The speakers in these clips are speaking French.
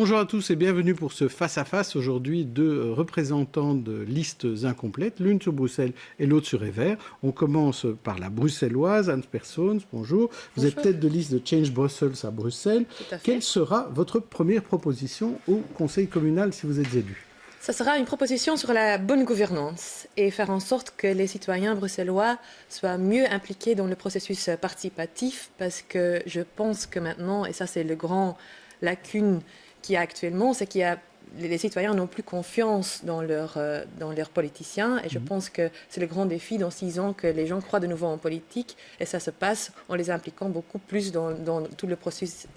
Bonjour à tous et bienvenue pour ce face-à-face. Aujourd'hui, deux représentants de listes incomplètes, l'une sur Bruxelles et l'autre sur Evere. On commence par la bruxelloise, Anne Persons. Bonjour. Vous êtes tête de liste de Change Brussels à Bruxelles. Quelle sera votre première proposition au conseil communal si vous êtes élu? Ça sera une proposition sur la bonne gouvernance et faire en sorte que les citoyens bruxellois soient mieux impliqués dans le processus participatif, parce que je pense que maintenant, et ça c'est le grand lacune qu'il y a actuellement, c'est qu'il y a les citoyens n'ont plus confiance dans leurs politiciens, et je pense que c'est le grand défi dans 6 ans que les gens croient de nouveau en politique, et ça se passe en les impliquant beaucoup plus dans tout le processus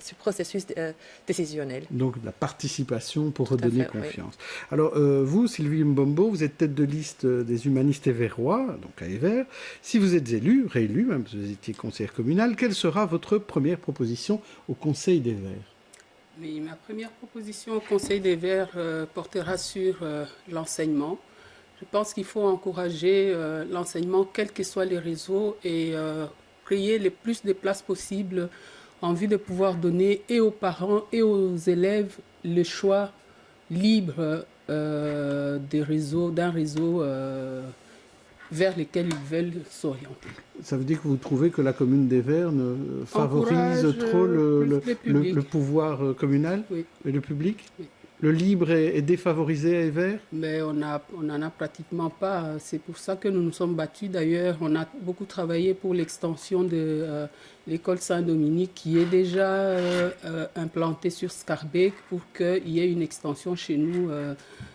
décisionnel. Donc la participation pour redonner confiance. Oui. Alors vous, Sylvie Mbombo, vous êtes tête de liste des humanistes éverois, donc à Evere. Si vous êtes élu, réélu, même si vous étiez conseillère communale, quelle sera votre première proposition au conseil d'Evere? Oui, ma première proposition au Conseil des Verts portera sur l'enseignement. Je pense qu'il faut encourager l'enseignement, quels que soient les réseaux, et créer le plus de places possibles en vue de pouvoir donner et aux parents et aux élèves le choix libre d'un réseau vers lesquels ils veulent s'orienter. Ça veut dire que vous trouvez que la commune d'Evere favorise trop le pouvoir communal, oui, et le public? Oui. Le libre est défavorisé à Evere? Mais on n'en a pratiquement pas. C'est pour ça que nous nous sommes battus. D'ailleurs, on a beaucoup travaillé pour l'extension de l'école Saint-Dominique, qui est déjà implantée sur Scarbeck, pour qu'il y ait une extension chez nous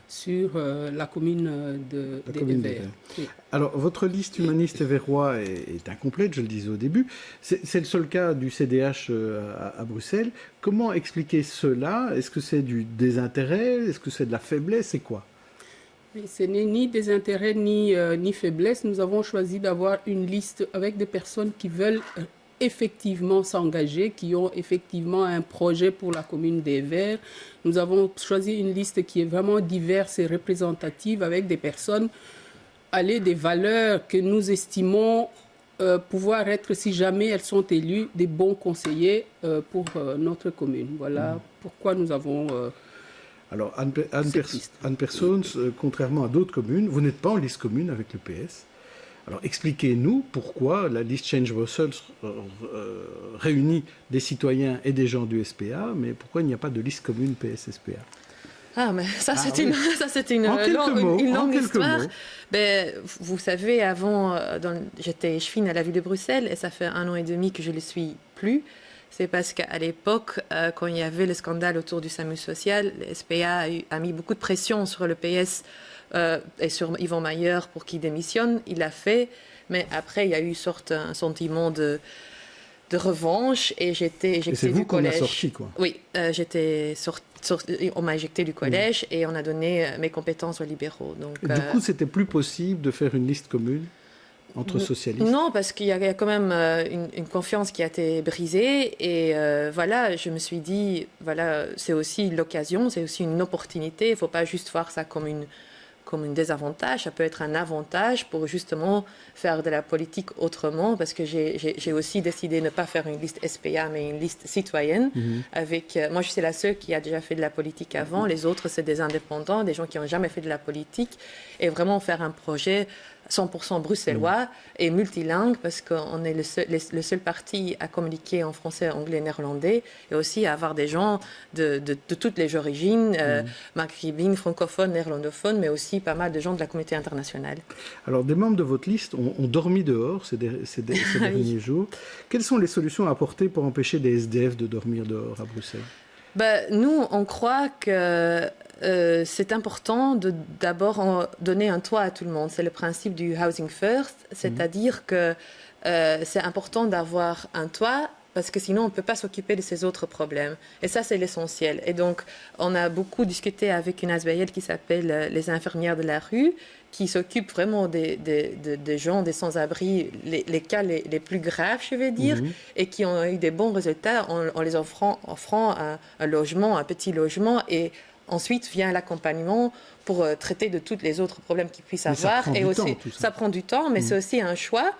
sur la commune d'Evere. Oui. Alors, votre liste humaniste éverois est incomplète, je le disais au début. C'est le seul cas du CDH à Bruxelles. Comment expliquer cela? Est-ce que c'est du désintérêt? Est-ce que c'est de la faiblesse? C'est quoi? Ce n'est ni désintérêt ni faiblesse. Nous avons choisi d'avoir une liste avec des personnes qui veulent effectivement s'engager, qui ont effectivement un projet pour la commune d'Evere. Nous avons choisi une liste qui est vraiment diverse et représentative, avec des personnes des valeurs que nous estimons pouvoir être, si jamais elles sont élues, des bons conseillers pour notre commune. Voilà pourquoi nous avons Alors, Anne Persons, contrairement à d'autres communes, vous n'êtes pas en liste commune avec le PS. Alors, expliquez-nous pourquoi la liste Change Brussels réunit des citoyens et des gens du SPA, mais pourquoi il n'y a pas de liste commune PS-SPA? Ah, mais ça, c'est une longue histoire. Ben, vous savez, avant, j'étais échevine à la ville de Bruxelles, et ça fait 1 an et demi que je ne le suis plus. C'est parce qu'à l'époque, quand il y avait le scandale autour du SAMU social, le SPA a mis beaucoup de pression sur le PS et sur Yvan Mayer pour qu'il démissionne. Il l'a fait, mais après, il y a eu un sentiment de revanche, et j'étais éjectée du collège. C'est vous qu'on a sorti, quoi. Oui, on m'a éjectée du collège, et on a donné mes compétences aux libéraux. Donc, du coup, c'était plus possible de faire une liste commune entre socialistes? Non, parce qu'il y a quand même une confiance qui a été brisée, et voilà, je me suis dit, voilà, c'est aussi l'occasion, c'est aussi une opportunité. Il ne faut pas juste voir ça comme un désavantage, ça peut être un avantage pour justement faire de la politique autrement, parce que j'ai aussi décidé de ne pas faire une liste SPA, mais une liste citoyenne. Moi, je suis la seule qui a déjà fait de la politique avant. Les autres, c'est des indépendants, des gens qui n'ont jamais fait de la politique, et vraiment faire un projet 100% bruxellois et multilingue, parce qu'on est le seul parti à communiquer en français, anglais, néerlandais, et aussi à avoir des gens de toutes les origines, maghrébines, francophones, néerlandophones, mais aussi pas mal de gens de la communauté internationale. Alors, des membres de votre liste ont dormi dehors ces derniers jours. Quelles sont les solutions à apporter pour empêcher des SDF de dormir dehors à Bruxelles? Nous, on croit que c'est important de d'abord donner un toit à tout le monde. C'est le principe du housing first, c'est-à-dire que c'est important d'avoir un toit, parce que sinon on ne peut pas s'occuper de ces autres problèmes. Et ça, c'est l'essentiel. Et donc, on a beaucoup discuté avec une ASBL qui s'appelle les infirmières de la rue, qui s'occupe vraiment des gens, des sans-abri, les cas les plus graves, je vais dire, et qui ont eu des bons résultats en les offrant un logement, un petit logement, et ensuite vient l'accompagnement pour traiter de tous les autres problèmes qu'ils puissent avoir. Et aussi, ça prend du temps, mais c'est aussi un choix.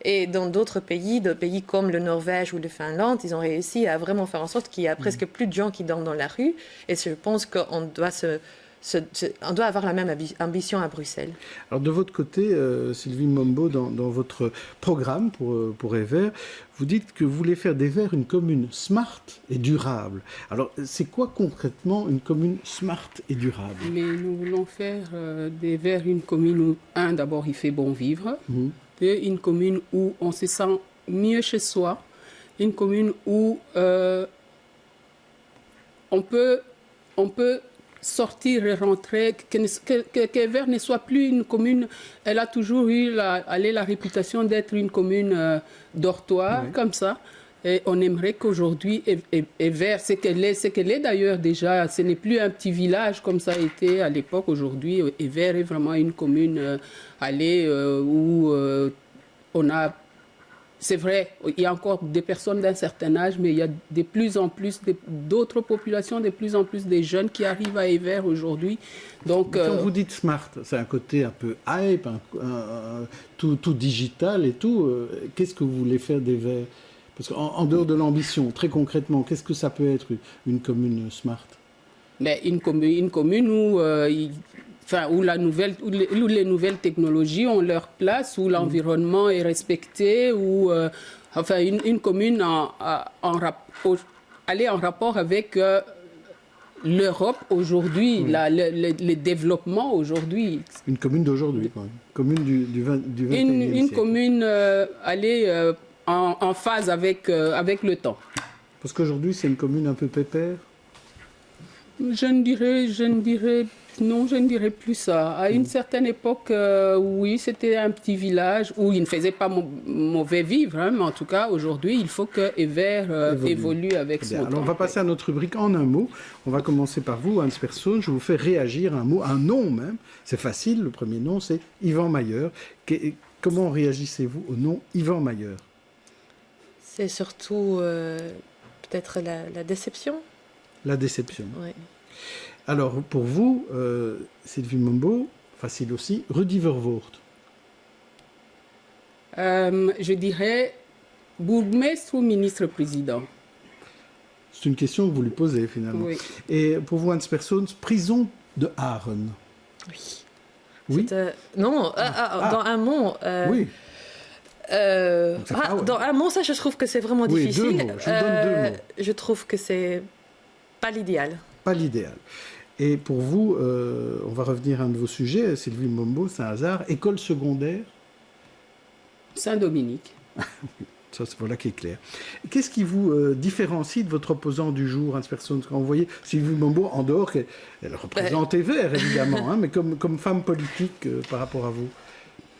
Et dans d'autres pays comme le Norvège ou le Finlande, ils ont réussi à vraiment faire en sorte qu'il y a presque plus de gens qui dorment dans la rue. Et je pense qu'on doit on doit avoir la même ambition à Bruxelles. Alors de votre côté, Sylvie Mombo, dans votre programme pour EVER, vous dites que vous voulez faire d'EVER une commune smart et durable. Alors c'est quoi concrètement une commune smart et durable? Mais nous voulons faire d'EVER une commune où, d'abord il fait bon vivre, deux, une commune où on se sent mieux chez soi, une commune où on peut sortir et rentrer, qu'EVER ne soit plus une commune. Elle a toujours eu la réputation d'être une commune dortoir, comme ça. Et on aimerait qu'aujourd'hui, EVER, ce qu'elle est d'ailleurs déjà, ce n'est plus un petit village comme ça a été à l'époque. Aujourd'hui, EVER est vraiment une commune où on a... C'est vrai, il y a encore des personnes d'un certain âge, mais il y a de plus en plus d'autres populations, de plus en plus des jeunes qui arrivent à EVER aujourd'hui. Donc, quand vous dites smart, c'est un côté un peu hype, tout digital et tout. Qu'est-ce que vous voulez faire d'EVER? Parce qu'en dehors de l'ambition, très concrètement, qu'est-ce que ça peut être une commune smart? Mais une commune où... où les nouvelles technologies ont leur place, où l'environnement est respecté, où une commune aller en rapport avec l'Europe aujourd'hui, le développement aujourd'hui. Une commune d'aujourd'hui, quoi. Une commune du 21e siècle. Une commune aller en phase avec le temps. Parce qu'aujourd'hui, c'est une commune un peu pépère? Je ne dirais non, je ne dirais plus ça. À une certaine époque, oui, c'était un petit village où il ne faisait pas mauvais vivre, mais en tout cas, aujourd'hui, il faut que EVER évolue avec son temps. Alors, on va passer à notre rubrique en un mot. On va commencer par vous, Hans Persson. Je vous fais réagir un mot, un nom même. C'est facile, le premier nom, c'est Yvan Mayer. Comment réagissez-vous au nom Yvan Mayer? C'est surtout peut-être la déception. La déception. Oui. Alors, pour vous, Sylvie Mombo, facile aussi, Rudy Verwoerd. Je dirais bourgmestre ou ministre-président. C'est une question que vous lui posez, finalement. Oui. Et pour vous, Hans Persson, prison de Aren. Oui. Oui. Non, dans un mot... oui. Dans un mot, ça, je trouve que c'est vraiment difficile. 2 mots. Je vous donne 2 mots. Je trouve que c'est pas l'idéal. Pas l'idéal. Et pour vous, on va revenir à un de vos sujets, Sylvie Mombo, c'est un hasard, école secondaire Saint-Dominique. Ça, c'est voilà qui est clair. Qu'est-ce qui vous différencie de votre opposant du jour, Hans Persson? Quand vous voyez Sylvie Mombo, en dehors, elle représente EVER, évidemment, mais comme femme politique par rapport à vous.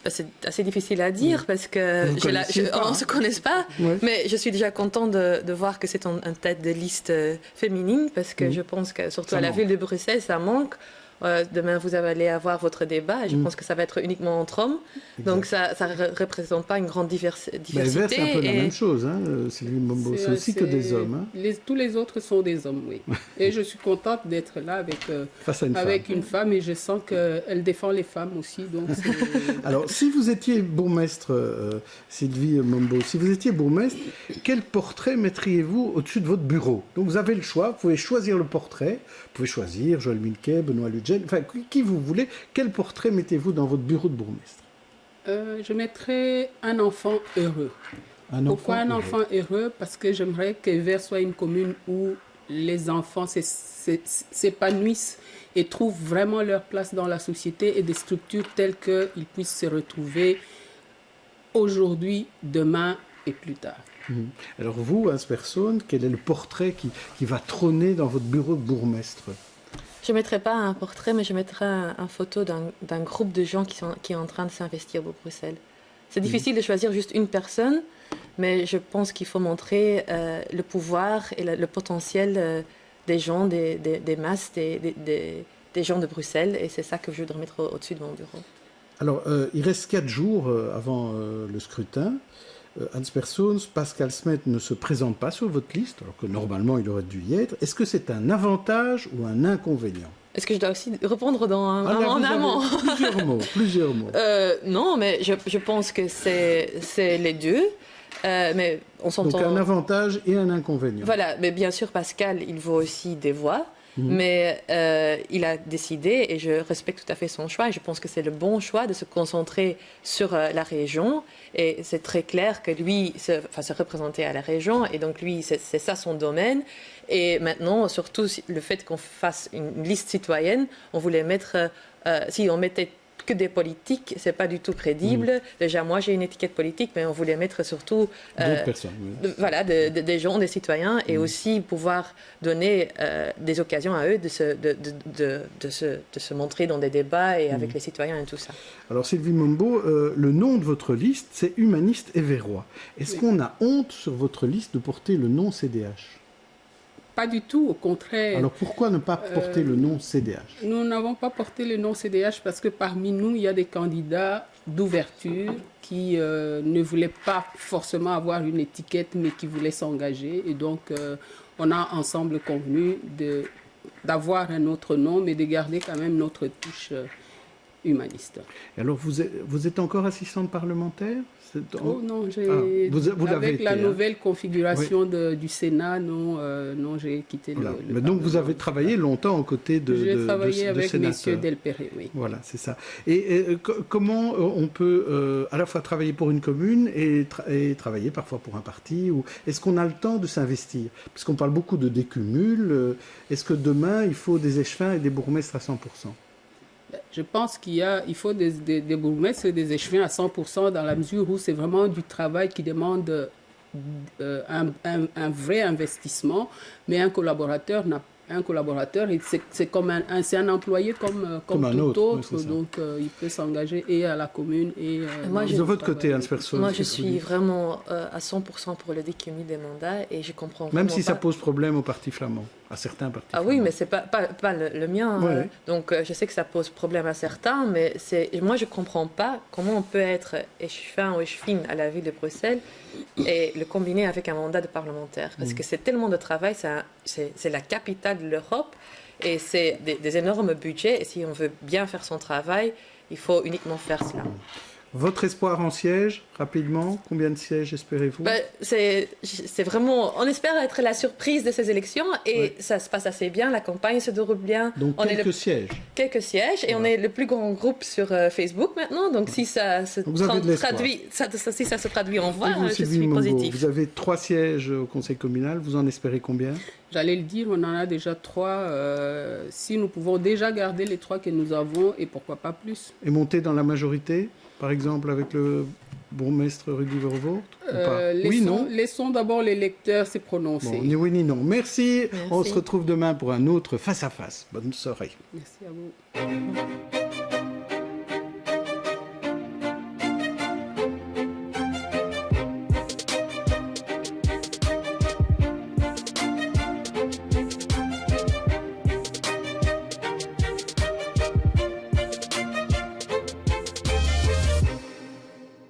C'est assez difficile à dire parce que on ne se connaît pas, mais je suis déjà contente de voir que c'est en tête de liste féminine parce que je pense que surtout à la ville de Bruxelles, ça manque. Demain, vous allez avoir votre débat et je pense que ça va être uniquement entre hommes. Exact. Donc, ça ne représente pas une grande diversité. EVER, c'est un peu la même chose, Sylvie Mombo. C'est aussi que des hommes. Tous les autres sont des hommes, oui. Et je suis contente d'être là avec une femme et je sens qu'elle défend les femmes aussi. Donc alors, si vous étiez bourgmestre, Sylvie Mombo, si vous étiez bourgmestre, quel portrait mettriez-vous au-dessus de votre bureau? Donc, vous avez le choix, vous pouvez choisir le portrait, vous pouvez choisir Joël Milquet, Benoît Ludgen, enfin, qui vous voulez. Quel portrait mettez-vous dans votre bureau de bourgmestre? Je mettrais un enfant heureux. Pourquoi un enfant heureux? Parce que j'aimerais qu'EVER soit une commune où les enfants s'épanouissent et trouvent vraiment leur place dans la société et des structures telles qu'ils puissent se retrouver aujourd'hui, demain et plus tard. Alors vous, Hans Persson, quel est le portrait qui va trôner dans votre bureau de bourgmestre? Je ne mettrai pas un portrait, mais je mettrai une photo d'un groupe de gens qui est en train de s'investir pour Bruxelles. C'est difficile de choisir juste une personne, mais je pense qu'il faut montrer le pouvoir et le potentiel des gens, des masses, des gens de Bruxelles, et c'est ça que je voudrais mettre au-dessus de mon bureau. Alors, il reste 4 jours avant le scrutin. Hans Persons, Pascal Smet ne se présente pas sur votre liste, alors que normalement il aurait dû y être. Est-ce que c'est un avantage ou un inconvénient? Est-ce que je dois aussi répondre en amont? Plusieurs mots. Non, mais je pense que c'est les deux. Mais on s'entend. Donc un avantage et un inconvénient. Voilà, mais bien sûr, Pascal, il vaut aussi des voix. Mais il a décidé, et je respecte tout à fait son choix, et je pense que c'est le bon choix de se concentrer sur la région. Et c'est très clair que lui, se représenter à la région, et donc lui, c'est ça son domaine. Et maintenant, surtout, le fait qu'on fasse une liste citoyenne, on voulait mettre, si on mettait que des politiques, c'est pas du tout crédible. Déjà, moi, j'ai une étiquette politique, mais on voulait mettre surtout d'autres personnes, voilà, des gens, des citoyens, et aussi pouvoir donner des occasions à eux de se montrer dans des débats et avec les citoyens et tout ça. Alors, Sylvie Mombo, le nom de votre liste, c'est Humaniste et Verrois. Est-ce qu'on a honte sur votre liste de porter le nom CDH? Pas du tout, au contraire. Alors pourquoi ne pas porter le nom CDH? Nous n'avons pas porté le nom CDH parce que parmi nous, il y a des candidats d'ouverture qui ne voulaient pas forcément avoir une étiquette, mais qui voulaient s'engager. Et donc, on a ensemble convenu d'avoir un autre nom, mais de garder quand même notre touche humaniste. Et alors, vous êtes encore assistante parlementaire? Oh non, vous avec été, la nouvelle configuration du Sénat, non, j'ai quitté le Mais donc vous avez travaillé longtemps aux côtés de sénateurs. J'ai travaillé avec M. Delperré, oui. Voilà, c'est ça. Et comment on peut à la fois travailler pour une commune et travailler parfois pour un parti, ou est-ce qu'on a le temps de s'investir? Puisqu'on parle beaucoup de décumul, est-ce que demain il faut des échevins et des bourgmestres à 100%? Je pense qu'il faut des bourgmestres et des échevins à 100% dans la mesure où c'est vraiment du travail qui demande un vrai investissement, mais un collaborateur, c'est comme un employé comme tout autre, donc il peut s'engager et à la commune et de votre côté, Hans Persons. Moi, je suis vraiment à 100% pour le décumul des mandats et je comprends. Même si ça pose problème aux partis flamands, à certains partis. Ah oui, mais c'est pas le mien. Ouais. Donc je sais que ça pose problème à certains, mais moi je comprends pas comment on peut être échevin ou échevine à la ville de Bruxelles et le combiner avec un mandat de parlementaire, parce que c'est tellement de travail, c'est la capitale de l'Europe et c'est des énormes budgets, et si on veut bien faire son travail, il faut uniquement faire cela. Votre espoir en siège, rapidement, combien de sièges espérez-vous? C'est vraiment, on espère être la surprise de ces élections et ça se passe assez bien, la campagne se déroule bien. Donc quelques sièges. Quelques sièges, et on est le plus grand groupe sur Facebook maintenant, donc si ça se traduit en voix, je suis positif. Vous avez 3 sièges au conseil communal, vous en espérez combien? J'allais le dire, on en a déjà 3. Si nous pouvons déjà garder les 3 que nous avons, et pourquoi pas plus. Et monter dans la majorité, par exemple avec le bourgmestre Rudy Vervoort Laissons d'abord les lecteurs se prononcer. Bon, ni oui ni non. Merci. On se retrouve demain pour un autre face-à-face. Bonne soirée. Merci à vous.